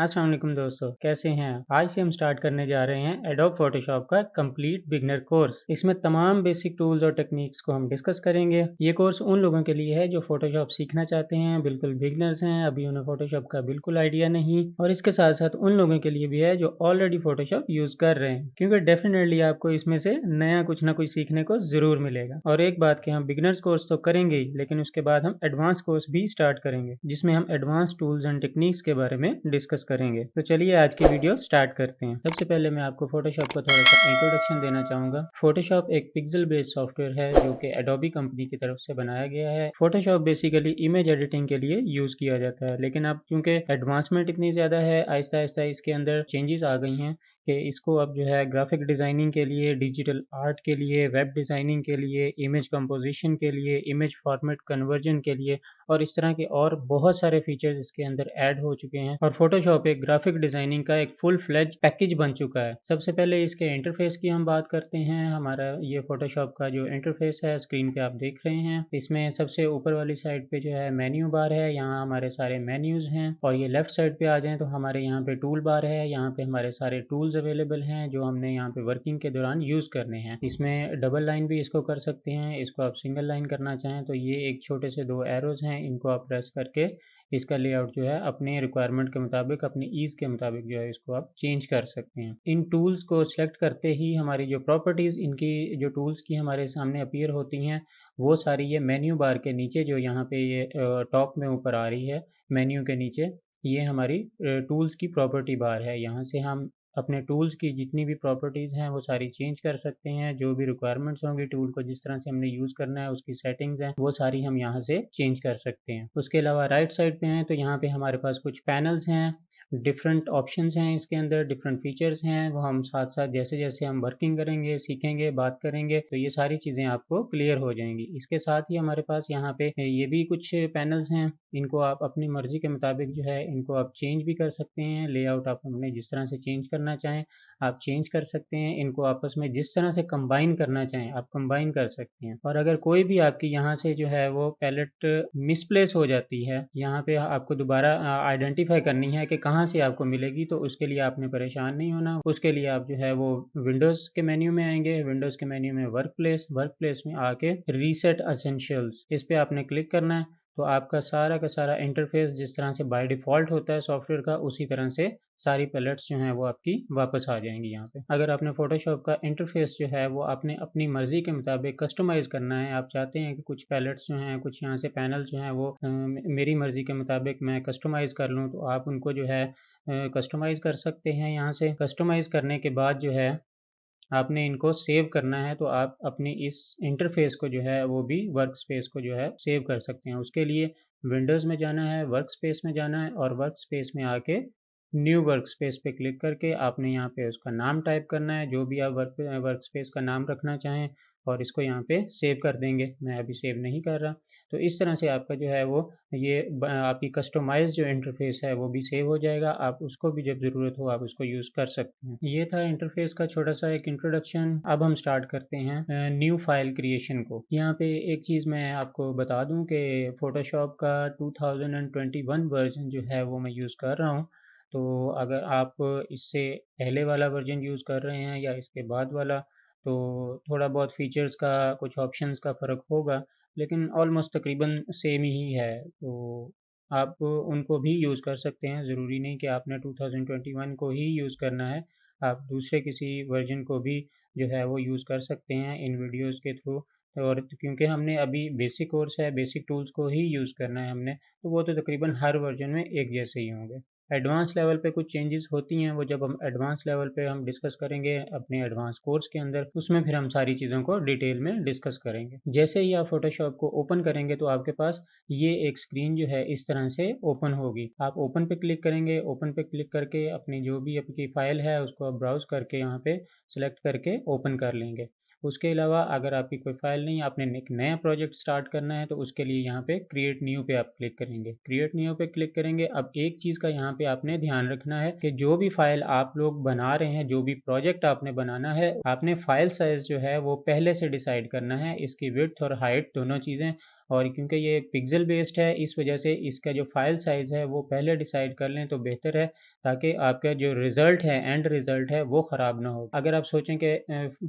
अस्सलाम वालेकुम दोस्तों, कैसे हैं आप? आज से हम स्टार्ट करने जा रहे हैं एडोब फोटोशॉप का कंप्लीट बिगनर कोर्स। इसमें तमाम बेसिक टूल्स और टेक्निक्स को हम डिस्कस करेंगे। ये कोर्स उन लोगों के लिए है जो फोटोशॉप सीखना चाहते हैं, बिल्कुल बिगनर्स हैं, अभी उन्हें फोटोशॉप का बिल्कुल आइडिया नहीं, और इसके साथ साथ उन लोगों के लिए भी है जो ऑलरेडी फोटोशॉप यूज कर रहे हैं, क्योंकि डेफिनेटली आपको इसमें से नया कुछ ना कुछ सीखने को जरूर मिलेगा। और एक बात कि हम बिगनर्स कोर्स तो करेंगे ही, लेकिन उसके बाद हम एडवांस कोर्स भी स्टार्ट करेंगे जिसमें हम एडवांस टूल्स एंड टेक्निक्स के बारे में डिस्कस करेंगे। तो चलिए आज की वीडियो स्टार्ट करते हैं। सबसे पहले मैं आपको फोटोशॉप का थोड़ा सा इंट्रोडक्शन देना चाहूंगा। फोटोशॉप एक पिक्सल बेस्ड सॉफ्टवेयर है जो कि एडोबी कंपनी की तरफ से बनाया गया है। फोटोशॉप बेसिकली इमेज एडिटिंग के लिए यूज किया जाता है, लेकिन अब क्योंकि एडवांसमेंट इतनी ज्यादा है, आहिस्ता आहिस्ता इसके अंदर चेंजेस आ गई हैं कि इसको अब जो है ग्राफिक डिज़ाइनिंग के लिए, डिजिटल आर्ट के लिए, वेब डिज़ाइनिंग के लिए, इमेज कंपोजिशन के लिए, इमेज फॉर्मेट कन्वर्जन के लिए और इस तरह के और बहुत सारे फीचर्स इसके अंदर ऐड हो चुके हैं। और फोटोशॉप एक ग्राफिक डिज़ाइनिंग का एक फुल फ्लेज पैकेज बन चुका है। सबसे पहले इसके इंटरफेस की हम बात करते हैं। हमारा ये फोटोशॉप का जो इंटरफेस है स्क्रीन पे आप देख रहे हैं, इसमें सबसे ऊपर वाली साइड पे जो है मेन्यू बार है, यहाँ हमारे सारे मेन्यूज हैं। और ये लेफ्ट साइड पे आ जाएं तो हमारे यहाँ पे टूल बार है, यहाँ पे हमारे सारे टूल्स अवेलेबल हैं जो हमने यहाँ पे वर्किंग के दौरान यूज़ करने हैं। इसमें डबल लाइन भी इसको कर सकते हैं, इसको आप सिंगल लाइन करना चाहें तो ये एक छोटे से दो एरोज हैं, इनको आप प्रेस करके इसका लेआउट जो है अपने रिक्वायरमेंट के मुताबिक, अपनी ईज़ के मुताबिक जो है इसको आप चेंज कर सकते हैं। इन टूल्स को सिलेक्ट करते ही हमारी जो प्रॉपर्टीज़ इनकी जो टूल्स की हमारे सामने अपीयर होती हैं, वो सारी ये मेन्यू बार के नीचे जो यहाँ पे ये टॉप में ऊपर आ रही है मेन्यू के नीचे, ये हमारी टूल्स की प्रॉपर्टी बार है। यहाँ से हम अपने टूल्स की जितनी भी प्रॉपर्टीज़ हैं वो सारी चेंज कर सकते हैं। जो भी रिक्वायरमेंट्स होंगी टूल को जिस तरह से हमने यूज़ करना है, उसकी सेटिंग्स हैं वो सारी हम यहाँ से चेंज कर सकते हैं। उसके अलावा राइट साइड पे हैं तो यहाँ पे हमारे पास कुछ पैनल्स हैं, डिफरेंट ऑप्शंस हैं, इसके अंदर डिफरेंट फीचर्स हैं, वो हम साथ साथ जैसे जैसे हम वर्किंग करेंगे, सीखेंगे, बात करेंगे तो ये सारी चीज़ें आपको क्लियर हो जाएंगी। इसके साथ ही हमारे पास यहाँ पे ये भी कुछ पैनल्स हैं, इनको आप अपनी मर्ज़ी के मुताबिक जो है इनको आप चेंज भी कर सकते हैं। लेआउट आप अपने जिस तरह से चेंज करना चाहें आप चेंज कर सकते हैं। इनको आपस में जिस तरह से कंबाइन करना चाहें आप कंबाइन कर सकते हैं। और अगर कोई भी आपकी यहाँ से जो है वो पैलेट मिसप्लेस हो जाती है, यहाँ पे आपको दोबारा आइडेंटिफाई करनी है कि कहाँ से आपको मिलेगी, तो उसके लिए आपने परेशान नहीं होना। उसके लिए आप जो है वो विंडोज़ के मेन्यू में आएंगे, विंडोज़ के मेन्यू में वर्क प्लेस में आके रीसेट एसेंशियल्स इस पर आपने क्लिक करना है। तो आपका सारा का सारा इंटरफेस जिस तरह से बाय डिफ़ॉल्ट होता है सॉफ्टवेयर का, उसी तरह से सारी पैलेट्स जो हैं वो आपकी वापस आ जाएंगी यहाँ पे। अगर आपने फ़ोटोशॉप का इंटरफेस जो है वो आपने अपनी मर्ज़ी के मुताबिक कस्टमाइज़ करना है, आप चाहते हैं कि कुछ पैलेट्स जो हैं, कुछ यहाँ से पैनल जो हैं वो मेरी मर्ज़ी के मुताबिक मैं कस्टमाइज़ कर लूँ, तो आप उनको जो है कस्टमाइज़ कर सकते हैं। यहाँ से कस्टमाइज़ करने के बाद जो है आपने इनको सेव करना है, तो आप अपनी इस इंटरफेस को जो है वो भी वर्क स्पेस को जो है सेव कर सकते हैं। उसके लिए विंडोज़ में जाना है, वर्क स्पेस में जाना है और वर्क स्पेस में आके न्यू वर्क स्पेस पे क्लिक करके आपने यहाँ पे उसका नाम टाइप करना है, जो भी आप वर्क स्पेस का नाम रखना चाहें, और इसको यहाँ पे सेव कर देंगे। मैं अभी सेव नहीं कर रहा। तो इस तरह से आपका जो है वो ये आपकी कस्टमाइज़ जो इंटरफेस है वो भी सेव हो जाएगा। आप उसको भी जब ज़रूरत हो आप उसको यूज़ कर सकते हैं। ये था इंटरफेस का छोटा सा एक इंट्रोडक्शन। अब हम स्टार्ट करते हैं न्यू फाइल क्रिएशन को। यहाँ पे एक चीज़ मैं आपको बता दूँ कि फ़ोटोशॉप का 2021 वर्जन जो है वो मैं यूज़ कर रहा हूँ। तो अगर आप इससे पहले वाला वर्जन यूज़ कर रहे हैं या इसके बाद वाला, तो थोड़ा बहुत फीचर्स का, कुछ ऑप्शंस का फ़र्क होगा, लेकिन ऑलमोस्ट तकरीबन सेम ही है। तो आप उनको भी यूज़ कर सकते हैं, ज़रूरी नहीं कि आपने 2021 को ही यूज़ करना है। आप दूसरे किसी वर्जन को भी जो है वो यूज़ कर सकते हैं इन वीडियोज़ के थ्रू। और क्योंकि हमने अभी बेसिक कोर्स है, बेसिक टूल्स को ही यूज़ करना है हमने, तो वो तो तकरीबन हर वर्जन में एक जैसे ही होंगे। एडवांस लेवल पे कुछ चेंजेस होती हैं, वो जब हम एडवांस लेवल पे हम डिस्कस करेंगे अपने एडवांस कोर्स के अंदर, उसमें फिर हम सारी चीज़ों को डिटेल में डिस्कस करेंगे। जैसे ही आप फोटोशॉप को ओपन करेंगे तो आपके पास ये एक स्क्रीन जो है इस तरह से ओपन होगी। आप ओपन पे क्लिक करेंगे, ओपन पे क्लिक करके अपनी जो भी आपकी फ़ाइल है उसको आप ब्राउज़ करके यहाँ पे सेलेक्ट करके ओपन कर लेंगे। उसके अलावा अगर आपकी कोई फ़ाइल नहीं, आपने एक नया प्रोजेक्ट स्टार्ट करना है, तो उसके लिए यहाँ पे क्रिएट न्यू पे आप क्लिक करेंगे। क्रिएट न्यू पे क्लिक करेंगे। अब एक चीज़ का यहाँ पे आपने ध्यान रखना है कि जो भी फ़ाइल आप लोग बना रहे हैं, जो भी प्रोजेक्ट आपने बनाना है, आपने फ़ाइल साइज़ जो है वो पहले से डिसाइड करना है, इसकी विड्थ और हाइट दोनों चीज़ें। और क्योंकि ये पिक्सल बेस्ड है इस वजह से इसका जो फाइल साइज़ है वो पहले डिसाइड कर लें तो बेहतर है, ताकि आपका जो रिज़ल्ट है, एंड रिज़ल्ट है, वो ख़राब ना हो। अगर आप सोचें कि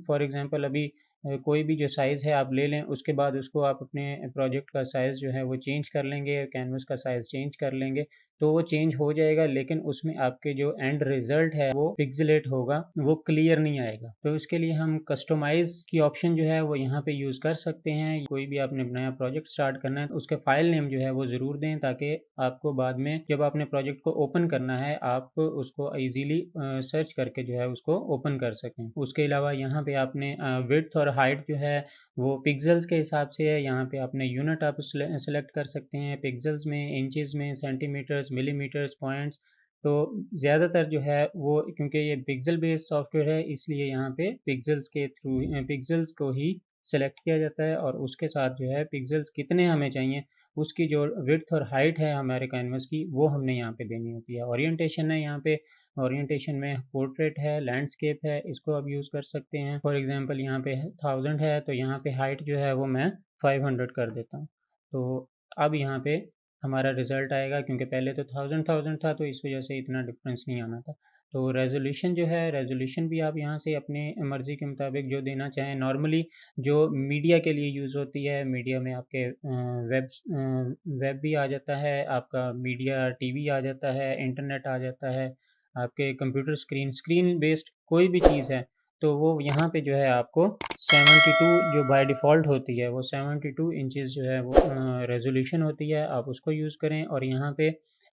फॉर एग्ज़ाम्पल अभी कोई भी जो साइज़ है आप ले लें, उसके बाद उसको आप अपने प्रोजेक्ट का साइज़ जो है वो चेंज कर लेंगे, कैनवस का साइज़ चेंज कर लेंगे, तो वो चेंज हो जाएगा, लेकिन उसमें आपके जो एंड रिज़ल्ट है वो पिक्सेलेट होगा, वो क्लियर नहीं आएगा। तो इसके लिए हम कस्टमाइज़ की ऑप्शन जो है वो यहाँ पे यूज़ कर सकते हैं। कोई भी आपने नया प्रोजेक्ट स्टार्ट करना है तो उसके फाइल नेम जो है वो ज़रूर दें, ताकि आपको बाद में जब आपने प्रोजेक्ट को ओपन करना है आप उसको ईज़िली सर्च करके जो है उसको ओपन कर सकें। उसके अलावा यहाँ पे आपने विड्थ और हाइट जो है वो पिक्सेल्स के हिसाब से है। यहाँ पे आपने यूनिट आप सेलेक्ट कर सकते हैं, पिक्सेल्स में, इंचेस में, सेंटीमीटर्स, मिलीमीटर्स, पॉइंट्स। तो ज़्यादातर जो है वो, क्योंकि ये पिक्सल बेस्ड सॉफ्टवेयर है, इसलिए यहाँ पे पिक्सेल्स के थ्रू पिक्सेल्स को ही सेलेक्ट किया जाता है, और उसके साथ जो है पिक्सेल्स कितने हमें चाहिए उसकी जो विड्थ और हाइट है हमारे कैनवस की, वो हमने यहाँ पे देनी होती है। ओरिएंटेशन है यहाँ पे, ओरिएंटेशन में पोर्ट्रेट है, लैंडस्केप है, इसको आप यूज़ कर सकते हैं। फॉर एग्जांपल यहाँ पे 1000 है तो यहाँ पे हाइट जो है वो मैं 500 कर देता हूँ। तो अब यहाँ पे हमारा रिज़ल्ट आएगा, क्योंकि पहले तो 1000 था तो इस वजह से इतना डिफरेंस नहीं आना था। तो रेजोल्यूशन जो है, रेजोल्यूशन भी आप यहाँ से अपनी मर्ज़ी के मुताबिक जो देना चाहें। नॉर्मली जो मीडिया के लिए यूज़ होती है, मीडिया में आपके वेब भी आ जाता है, आपका मीडिया टीवी आ जाता है, इंटरनेट आ जाता है, आपके कंप्यूटर स्क्रीन बेस्ड कोई भी चीज़ है, तो वो यहाँ पे जो है आपको 72 जो बाय डिफ़ॉल्ट होती है वो 72 इंचेस जो है वो रेजोल्यूशन होती है, आप उसको यूज़ करें। और यहाँ पे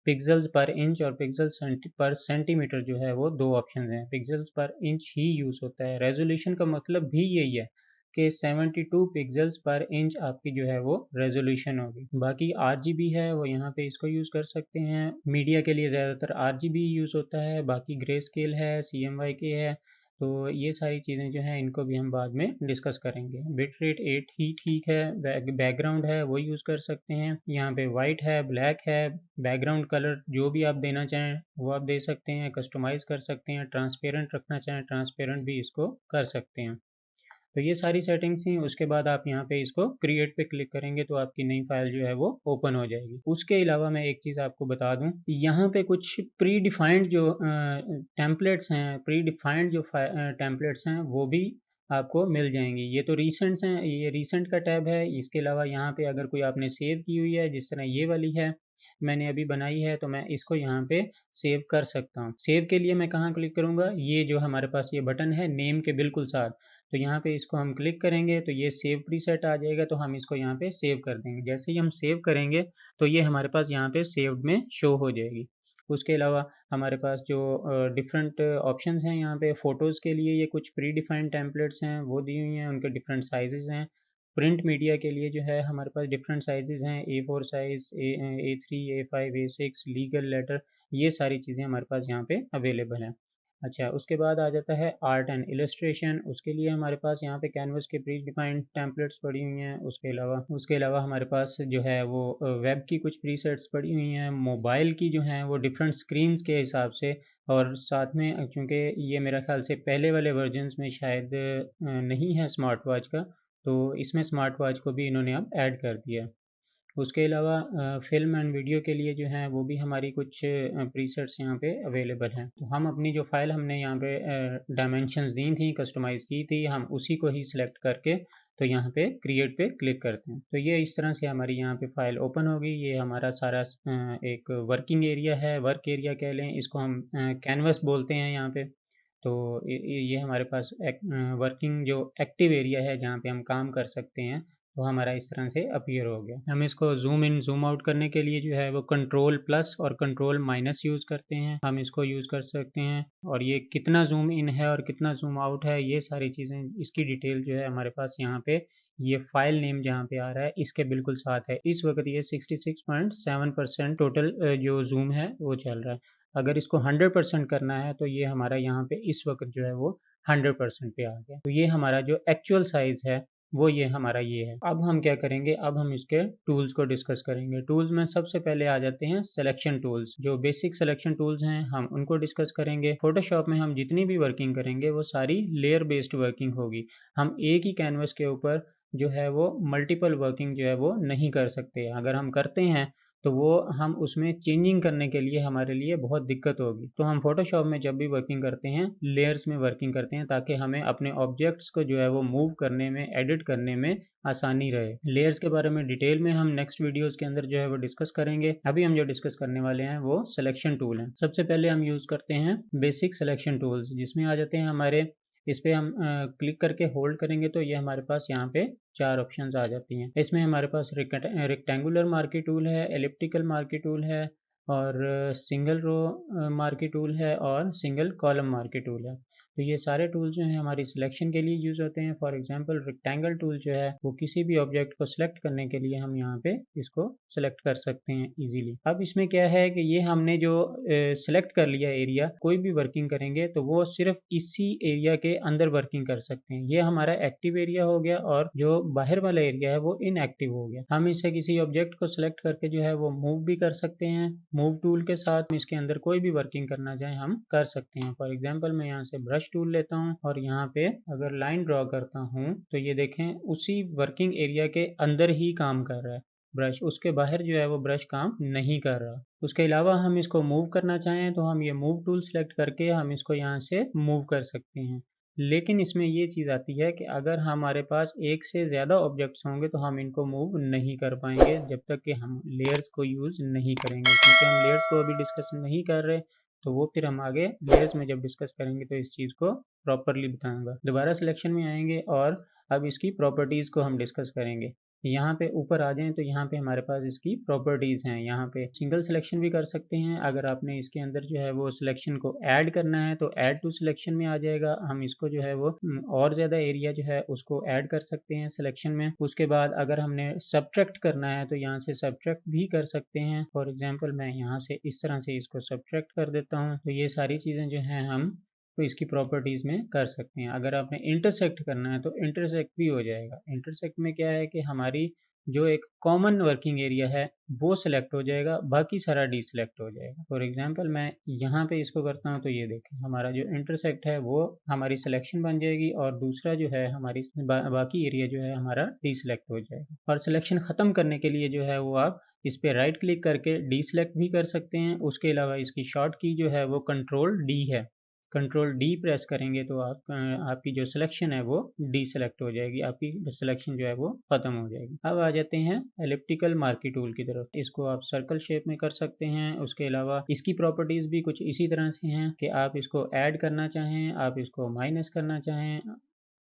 पिक्सेल्स पर इंच और पिक्सेल्स पर सेंटीमीटर जो है वो दो ऑप्शन हैं। पिक्सेल्स पर इंच ही यूज़ होता है, रेजोल्यूशन का मतलब भी यही है कि 72 पिक्सेल्स पर इंच आपकी जो है वो रेजोल्यूशन होगी। बाकी आरजीबी है वो यहाँ पे इसको यूज़ कर सकते हैं। मीडिया के लिए ज़्यादातर आरजीबी यूज़ होता है, बाकी ग्रे स्केल है, CMYK है। तो ये सारी चीज़ें जो हैं इनको भी हम बाद में डिस्कस करेंगे। बिट रेट 8 ही ठीक है। बैकग्राउंड है वो यूज़ कर सकते हैं। यहाँ पे वाइट है, ब्लैक है, बैकग्राउंड कलर जो भी आप देना चाहें वो आप दे सकते हैं, कस्टमाइज़ कर सकते हैं, ट्रांसपेरेंट रखना चाहें ट्रांसपेरेंट भी इसको कर सकते हैं। तो ये सारी सेटिंग्स थी। उसके बाद आप यहाँ पे इसको क्रिएट पे क्लिक करेंगे तो आपकी नई फाइल जो है वो ओपन हो जाएगी। उसके अलावा मैं एक चीज़ आपको बता दूं, यहाँ पे कुछ प्री डिफाइंड जो टेम्पलेट्स हैं, प्री डिफाइंड जो टेम्पलेट्स हैं वो भी आपको मिल जाएंगी। ये तो रिसेंट्स हैं, ये रिसेंट का टैब है। इसके अलावा यहाँ पे अगर कोई आपने सेव की हुई है, जिस तरह ये वाली है मैंने अभी बनाई है, तो मैं इसको यहाँ पे सेव कर सकता हूँ। सेव के लिए मैं कहाँ क्लिक करूँगा, ये जो हमारे पास ये बटन है नेम के बिल्कुल साथ, तो यहाँ पे इसको हम क्लिक करेंगे तो ये सेव प्रीसेट आ जाएगा, तो हम इसको यहाँ पे सेव कर देंगे। जैसे ही हम सेव करेंगे तो ये हमारे पास यहाँ पे सेव्ड में शो हो जाएगी। उसके अलावा हमारे पास जो डिफरेंट ऑप्शंस हैं, यहाँ पे फ़ोटोज़ के लिए ये कुछ प्री डिफाइंड टेम्पलेट्स हैं वो दी हुई हैं, उनके डिफरेंट साइजेज़ हैं। प्रिंट मीडिया के लिए जो है हमारे पास डिफरेंट साइजेज़ हैं, A4 size, A3, A5, A6, legal letter, ये सारी चीज़ें हमारे पास यहाँ पे अवेलेबल हैं। अच्छा, उसके बाद आ जाता है आर्ट एंड इलस्ट्रेशन। उसके लिए हमारे पास यहाँ पे कैनवस के प्री डिफाइंड टेम्पलेट्स पड़ी हुई हैं। उसके अलावा हमारे पास जो है वो वेब की कुछ प्रीसेट्स पड़ी हुई हैं, मोबाइल की जो हैं वो डिफरेंट स्क्रीन्स के हिसाब से। और साथ में चूँकि ये मेरा ख़्याल से पहले वाले वर्जन्स में शायद नहीं है स्मार्ट वॉच का, तो इसमें स्मार्ट वॉच को भी इन्होंने अब ऐड कर दिया है। उसके अलावा फ़िल्म एंड वीडियो के लिए जो हैं वो भी हमारी कुछ प्रीसेट्स यहाँ पे अवेलेबल हैं। तो हम अपनी जो फ़ाइल हमने यहाँ पे डायमेंशंस दी थी, कस्टमाइज़ की थी, हम उसी को ही सिलेक्ट करके तो यहाँ पे क्रिएट पे क्लिक करते हैं। तो ये इस तरह से हमारी यहाँ पे फ़ाइल ओपन होगी। ये हमारा सारा एक वर्किंग एरिया है, वर्क एरिया कह लें इसको, हम कैनवस बोलते हैं यहाँ पे। तो ये हमारे पास वर्किंग जो एक्टिव एरिया है जहाँ पे हम काम कर सकते हैं, वो हमारा इस तरह से अपीयर हो गया। हम इसको ज़ूम इन ज़ूम आउट करने के लिए जो है वो कंट्रोल प्लस और कंट्रोल माइनस यूज़ करते हैं, हम इसको यूज़ कर सकते हैं। और ये कितना ज़ूम इन है और कितना ज़ूम आउट है, ये सारी चीज़ें, इसकी डिटेल जो है हमारे पास यहाँ पे ये फाइल नेम जहाँ पे आ रहा है इसके बिल्कुल साथ है। इस वक्त ये 66.7% टोटल जो ज़ूम है वो चल रहा है। अगर इसको 100% करना है तो ये हमारा यहाँ पे इस वक्त जो है वो 100% पे आ गया। तो ये हमारा जो एक्चुअल साइज़ है वो ये हमारा ये है। अब हम क्या करेंगे, अब हम इसके टूल्स को डिस्कस करेंगे। टूल्स में सबसे पहले आ जाते हैं सिलेक्शन टूल्स। जो बेसिक सिलेक्शन टूल्स हैं हम उनको डिस्कस करेंगे। फोटोशॉप में हम जितनी भी वर्किंग करेंगे वो सारी लेयर बेस्ड वर्किंग होगी। हम एक ही कैनवस के ऊपर जो है वो मल्टीपल वर्किंग जो है वो नहीं कर सकते। अगर हम करते हैं तो वो हम उसमें चेंजिंग करने के लिए हमारे लिए बहुत दिक्कत होगी। तो हम फोटोशॉप में जब भी वर्किंग करते हैं लेयर्स में वर्किंग करते हैं, ताकि हमें अपने ऑब्जेक्ट्स को जो है वो मूव करने में, एडिट करने में आसानी रहे। लेयर्स के बारे में डिटेल में हम नेक्स्ट वीडियोस के अंदर जो है वो डिस्कस करेंगे। अभी हम जो डिस्कस करने वाले हैं वो सिलेक्शन टूल है। सबसे पहले हम यूज़ करते हैं बेसिक सिलेक्शन टूल्स, जिसमें आ जाते हैं हमारे, इस पे हम क्लिक करके होल्ड करेंगे तो ये हमारे पास यहाँ पे 4 ऑप्शंस आ जाती हैं। इसमें हमारे पास रेक्टेंगुलर मार्की टूल है, एलिप्टिकल मार्की टूल है, और सिंगल रो मार्की टूल है, और सिंगल कॉलम मार्की टूल है। तो ये सारे टूल जो हैं हमारी सिलेक्शन के लिए यूज़ होते हैं। फॉर एग्जांपल रेक्टेंगल टूल जो है वो किसी भी ऑब्जेक्ट को सिलेक्ट करने के लिए हम यहाँ पे इसको सिलेक्ट कर सकते हैं इजीली। अब इसमें क्या है कि ये हमने जो सिलेक्ट कर लिया एरिया, कोई भी वर्किंग करेंगे तो वो सिर्फ इसी एरिया के अंदर वर्किंग कर सकते हैं। ये हमारा एक्टिव एरिया हो गया, और जो बाहर वाला एरिया है वो इनएक्टिव हो गया। हम इसे किसी ऑब्जेक्ट को सिलेक्ट करके जो है वो मूव भी कर सकते हैं। मूव टूल के साथ इसके अंदर कोई भी वर्किंग करना चाहे हम कर सकते हैं। फॉर एग्जाम्पल मैं यहाँ से ब्रश टूल लेता हूँ, और यहाँ पे अगर लाइन ड्रॉ करता हूँ तो ये देखें उसी वर्किंग एरिया के अंदर ही काम कर रहा है ब्रश, उसके बाहर जो है वो ब्रश काम नहीं कर रहा। उसके अलावा हम इसको मूव करना चाहें तो हम ये मूव टूल सेलेक्ट करके हम इसको यहाँ से मूव कर सकते हैं। लेकिन इसमें ये चीज़ आती है कि अगर हमारे पास एक से ज़्यादा ऑब्जेक्ट्स होंगे तो हम इनको मूव नहीं कर पाएंगे जब तक कि हम लेयर्स को यूज़ नहीं करेंगे, क्योंकि हम लेयर्स को अभी डिस्कस नहीं कर रहे। तो वो फिर हम आगे लेयर्स में जब डिस्कस करेंगे तो इस चीज़ को प्रॉपरली बताऊंगा। दोबारा सिलेक्शन में आएंगे और अब इसकी प्रॉपर्टीज़ को हम डिस्कस करेंगे। यहाँ पे ऊपर आ जाएं तो यहाँ पे हमारे पास इसकी प्रॉपर्टीज़ हैं। यहाँ पे सिंगल सिलेक्शन भी कर सकते हैं। अगर आपने इसके अंदर जो है वो सिलेक्शन को ऐड करना है तो ऐड टू सिलेक्शन में आ जाएगा। हम इसको जो है वो और ज़्यादा एरिया जो है उसको ऐड कर सकते हैं सिलेक्शन में। उसके बाद अगर हमने सब्ट्रैक्ट करना है तो यहाँ से सब्ट्रैक्ट भी कर सकते हैं। फॉर एग्जाम्पल मैं यहाँ से इस तरह से इसको सब्ट्रैक्ट कर देता हूँ। तो ये सारी चीज़ें जो हैं हम तो इसकी प्रॉपर्टीज़ में कर सकते हैं। अगर आपने इंटरसेक्ट करना है तो इंटरसेक्ट भी हो जाएगा। इंटरसेक्ट में क्या है कि हमारी जो एक कॉमन वर्किंग एरिया है वो सिलेक्ट हो जाएगा, बाकी सारा डी सिलेक्ट हो जाएगा। फॉर एग्जांपल मैं यहाँ पे इसको करता हूँ तो ये देखें हमारा जो इंटरसेक्ट है वो हमारी सिलेक्शन बन जाएगी, और दूसरा जो है हमारी बाकी एरिया जो है हमारा डी सिलेक्ट हो जाएगा। और सिलेक्शन ख़त्म करने के लिए जो है वो आप इस पर राइट क्लिक करके डी सिलेक्ट भी कर सकते हैं। उसके अलावा इसकी शॉर्ट की जो है वो कंट्रोल डी है। कंट्रोल डी प्रेस करेंगे तो आपकी जो सिलेक्शन है वो डी सेलेक्ट हो जाएगी, आपकी सिलेक्शन जो है वो खत्म हो जाएगी। अब आ जाते हैं एलिप्टिकल मार्की टूल की तरफ। इसको आप सर्कल शेप में कर सकते हैं। उसके अलावा इसकी प्रॉपर्टीज़ भी कुछ इसी तरह से हैं कि आप इसको ऐड करना चाहें, आप इसको माइनस करना चाहें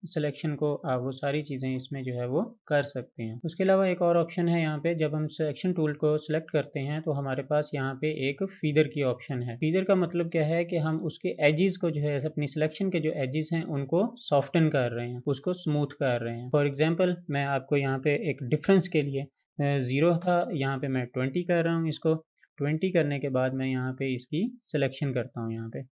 सिलेक्शन को, आप वो सारी चीज़ें इसमें जो है वो कर सकते हैं। उसके अलावा एक और ऑप्शन है यहाँ पे, जब हम सिलेक्शन टूल को सिलेक्ट करते हैं तो हमारे पास यहाँ पे एक फीदर की ऑप्शन है। फीदर का मतलब क्या है कि हम उसके एजिस को जो है अपनी सिलेक्शन के जो एजिस हैं उनको सॉफ्टन कर रहे हैं, उसको स्मूथ कर रहे हैं। फॉर एग्जाम्पल मैं आपको यहाँ पे एक डिफरेंस के लिए 0 था, यहाँ पे मैं 20 कर रहा हूँ। इसको 20 करने के बाद मैं यहाँ पे इसकी सिलेक्शन करता हूँ यहाँ पे।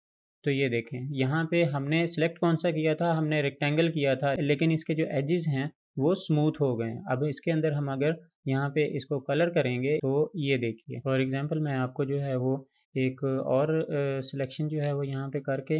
तो ये देखें यहाँ पे हमने सेलेक्ट कौन सा किया था, हमने रेक्टेंगल किया था, लेकिन इसके जो एजेस हैं वो स्मूथ हो गए हैं। अब इसके अंदर हम अगर यहाँ पे इसको कलर करेंगे तो ये देखिए, फॉर एग्जांपल मैं आपको जो है वो एक और सिलेक्शन जो है वो यहाँ पे करके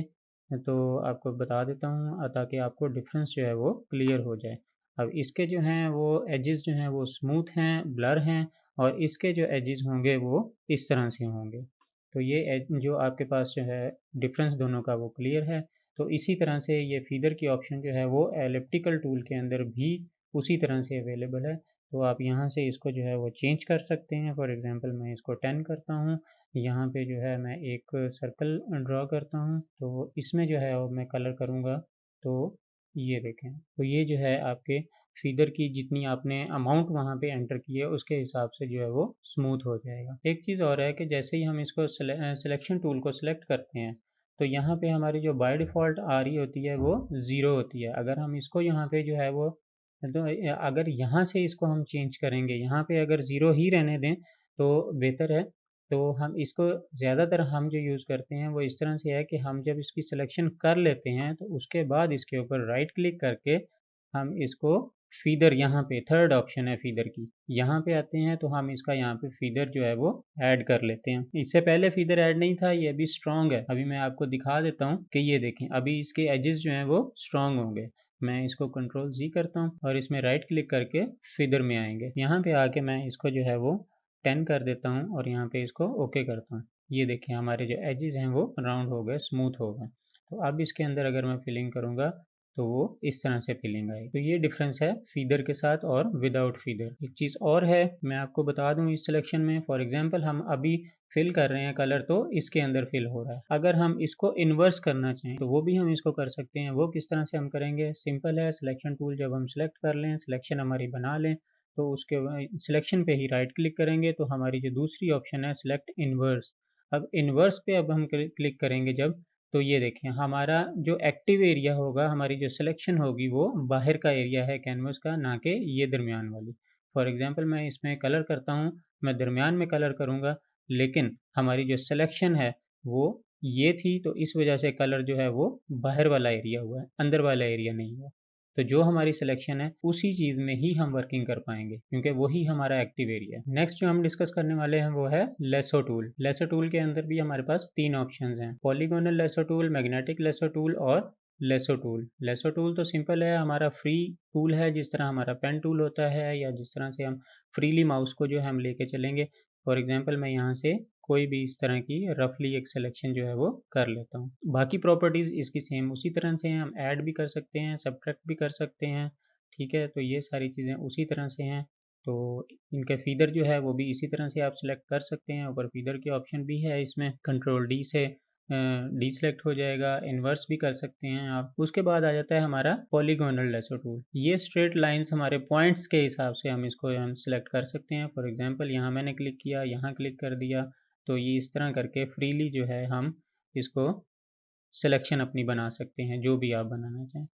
तो आपको बता देता हूँ, ताकि आपको डिफरेंस जो है वो क्लियर हो जाए। अब इसके जो हैं वो एजेस जो हैं वो स्मूथ हैं, ब्लर हैं, और इसके जो एजेस होंगे वो इस तरह से होंगे। तो ये जो आपके पास जो है डिफरेंस दोनों का वो क्लियर है। तो इसी तरह से ये फीदर की ऑप्शन जो है वो एलिप्टिकल टूल के अंदर भी उसी तरह से अवेलेबल है। तो आप यहाँ से इसको जो है वो चेंज कर सकते हैं। फॉर एग्जांपल मैं इसको 10 करता हूँ, यहाँ पे जो है मैं एक सर्कल ड्रॉ करता हूँ, तो इसमें जो है वो मैं कलर करूँगा। तो ये देखें, तो ये जो है आपके फीदर की जितनी आपने अमाउंट वहाँ पे एंटर की है उसके हिसाब से जो है वो स्मूथ हो जाएगा। एक चीज़ और है कि जैसे ही हम इसको सिलेक्शन टूल को सिलेक्ट करते हैं तो यहाँ पे हमारी जो बाय डिफ़ॉल्ट आ रही होती है वो ज़ीरो होती है। अगर हम इसको यहाँ पे जो है वो तो अगर यहाँ से इसको हम चेंज करेंगे, यहाँ पे अगर ज़ीरो ही रहने दें तो बेहतर है। तो हम इसको ज़्यादातर हम जो यूज़ करते हैं वो इस तरह से है कि हम जब इसकी सिलेक्शन कर लेते हैं तो उसके बाद इसके ऊपर राइट क्लिक करके हम इसको फीदर, यहाँ पे थर्ड ऑप्शन है फीदर की, यहाँ पे आते हैं तो हम इसका यहाँ पे फीदर जो है वो ऐड कर लेते हैं। इससे पहले फीदर ऐड नहीं था, ये अभी स्ट्रॉन्ग है। अभी मैं आपको दिखा देता हूँ कि ये देखें अभी इसके एजेस जो हैं वो स्ट्रॉन्ग होंगे। मैं इसको कंट्रोल Z करता हूँ और इसमें राइट क्लिक करके फिदर में आएंगे। यहाँ पे आके मैं इसको जो है वो 10 कर देता हूँ और यहाँ पे इसको ओके करता हूँ। ये देखिए हमारे जो एजेस हैं वो राउंड हो गए, स्मूथ हो गए। तो अब इसके अंदर अगर मैं फिलिंग करूँगा तो वो इस तरह से फिलिंग आएगी। तो ये डिफरेंस है फीदर के साथ और विदाउट फीदर। एक चीज़ और है मैं आपको बता दूं इस सिलेक्शन में, फॉर एग्जांपल हम अभी फिल कर रहे हैं कलर तो इसके अंदर फिल हो रहा है। अगर हम इसको इन्वर्स करना चाहें तो वो भी हम इसको कर सकते हैं। वो किस तरह से हम करेंगे, सिंपल है। सिलेक्शन टूल जब हम सिलेक्ट कर लें, सिलेक्शन हमारी बना लें, तो उसके सिलेक्शन पे ही राइट क्लिक करेंगे तो हमारी जो दूसरी ऑप्शन है सिलेक्ट इन्वर्स। अब इन्वर्स पे अब हम क्लिक करेंगे जब, तो ये देखें हमारा जो एक्टिव एरिया होगा, हमारी जो सिलेक्शन होगी वो बाहर का एरिया है कैनवस का, ना कि ये दरमियान वाली। फॉर एग्जांपल मैं इसमें कलर करता हूँ, मैं दरमियान में कलर करूँगा, लेकिन हमारी जो सिलेक्शन है वो ये थी, तो इस वजह से कलर जो है वो बाहर वाला एरिया हुआ है, अंदर वाला एरिया नहीं हुआ। तो जो हमारी सिलेक्शन है उसी चीज़ में ही हम वर्किंग कर पाएंगे क्योंकि वही हमारा एक्टिव एरिया है। नेक्स्ट जो हम डिस्कस करने वाले हैं वो है लेसो टूल। लेसो टूल के अंदर भी हमारे पास 3 ऑप्शंस हैं, polygonal lasso tool, magnetic lasso tool और लेसो टूल। लेसो टूल तो सिंपल है, हमारा फ्री टूल है, जिस तरह हमारा पेन टूल होता है या जिस तरह से हम फ्रीली माउस को जो है हम लेके चलेंगे। फॉर एग्जांपल मैं यहाँ से कोई भी इस तरह की रफली एक सिलेक्शन जो है वो कर लेता हूँ। बाकी प्रॉपर्टीज़ इसकी सेम उसी तरह से हैं, हम ऐड भी कर सकते हैं, सब्ट्रैक्ट भी कर सकते हैं, ठीक है। तो ये सारी चीज़ें उसी तरह से हैं। तो इनके फीदर जो है वो भी इसी तरह से आप सिलेक्ट कर सकते हैं। ऊपर फीदर के ऑप्शन भी है, इसमें कंट्रोल डी से डी सेलेक्ट हो जाएगा, इन्वर्स भी कर सकते हैं आप। उसके बाद आ जाता है हमारा पॉलीगोनल लेसो टूल। ये स्ट्रेट लाइंस हमारे पॉइंट्स के हिसाब से हम इसको हम सिलेक्ट कर सकते हैं। फॉर एग्जांपल यहाँ मैंने क्लिक किया, यहाँ क्लिक कर दिया, तो ये इस तरह करके फ्रीली जो है हम इसको सिलेक्शन अपनी बना सकते हैं, जो भी आप बनाना चाहें।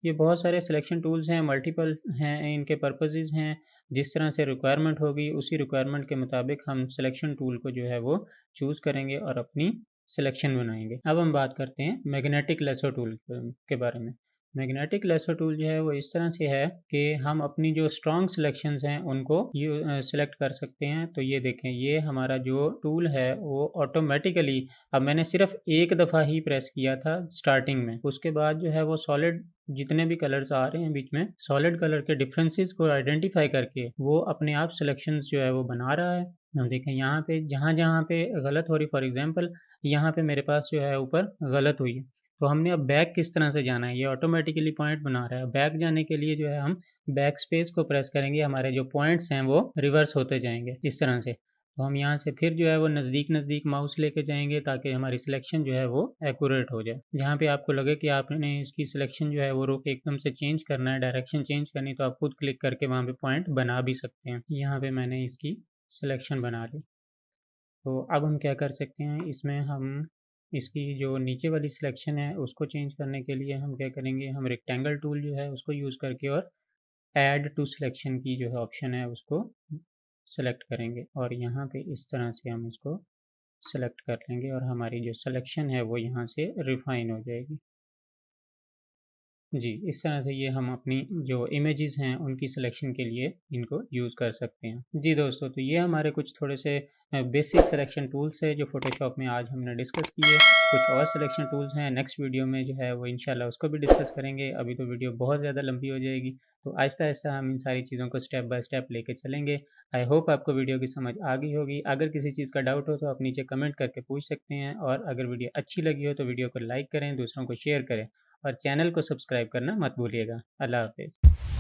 ये बहुत सारे सिलेक्शन टूल्स हैं, मल्टीपल हैं, इनके पर्पसेस हैं। जिस तरह से रिक्वायरमेंट होगी उसी रिक्वायरमेंट के मुताबिक हम सिलेक्शन टूल को जो है वो चूज़ करेंगे और अपनी सिलेक्शन बनाएंगे। अब हम बात करते हैं मैग्नेटिक लेसो टूल के बारे में। मैग्नेटिक लेसो टूल जो है वो इस तरह से है कि हम अपनी जो स्ट्रॉन्ग सिलेक्शंस हैं उनको सिलेक्ट कर सकते हैं। तो ये देखें, ये हमारा जो टूल है वो ऑटोमेटिकली, अब मैंने सिर्फ एक दफ़ा ही प्रेस किया था स्टार्टिंग में, उसके बाद जो है वो सॉलिड जितने भी कलर्स आ रहे हैं बीच में, सॉलिड कलर के डिफरेंसेस को आइडेंटिफाई करके वो अपने आप सिलेक्शंस जो है वो बना रहा है। हम देखें यहाँ पे जहाँ जहाँ पे गलत हो रही, फॉर एग्जांपल यहाँ पे मेरे पास जो है ऊपर गलत हुई है, तो हमने अब बैक किस तरह से जाना है, ये ऑटोमेटिकली पॉइंट बना रहा है। बैक जाने के लिए जो है हम बैक स्पेस को प्रेस करेंगे, हमारे जो पॉइंट्स हैं वो रिवर्स होते जाएंगे इस तरह से। तो हम यहाँ से फिर जो है वो नज़दीक नज़दीक माउस लेके जाएंगे ताकि हमारी सिलेक्शन जो है वो एक्यूरेट हो जाए। जहाँ पे आपको लगे कि आपने इसकी सिलेक्शन जो है वो रोक एकदम से चेंज करना है, डायरेक्शन चेंज करनी, तो आप खुद क्लिक करके वहाँ पे पॉइंट बना भी सकते हैं। यहाँ पे मैंने इसकी सिलेक्शन बना ली। तो अब हम क्या कर सकते हैं, इसमें हम इसकी जो नीचे वाली सिलेक्शन है उसको चेंज करने के लिए हम क्या करेंगे, हम रेक्टेंगल टूल जो है उसको यूज़ करके और ऐड टू सिलेक्शन की जो है ऑप्शन है उसको सेलेक्ट करेंगे और यहाँ पे इस तरह से हम इसको सेलेक्ट कर लेंगे और हमारी जो सिलेक्शन है वो यहाँ से रिफाइन हो जाएगी। जी, इस तरह से ये हम अपनी जो इमेजेस हैं उनकी सिलेक्शन के लिए इनको यूज़ कर सकते हैं। जी दोस्तों, तो ये हमारे कुछ थोड़े से बेसिक सिलेक्शन टूल्स है जो फ़ोटोशॉप में आज हमने डिस्कस किए। कुछ और सिलेक्शन टूल्स हैं, नेक्स्ट वीडियो में जो है वो इंशाल्लाह उसको भी डिस्कस करेंगे। अभी तो वीडियो बहुत ज़्यादा लंबी हो जाएगी, तो आहिस्ता-आहिस्ता हम इन सारी चीज़ों को स्टेप बाय स्टेप लेके चलेंगे। आई होप आपको वीडियो की समझ आ गई होगी। अगर किसी चीज़ का डाउट हो तो आप नीचे कमेंट करके पूछ सकते हैं और अगर वीडियो अच्छी लगी हो तो वीडियो को लाइक करें, दूसरों को शेयर करें और चैनल को सब्सक्राइब करना मत भूलिएगा। अल्लाह हाफ़िज़।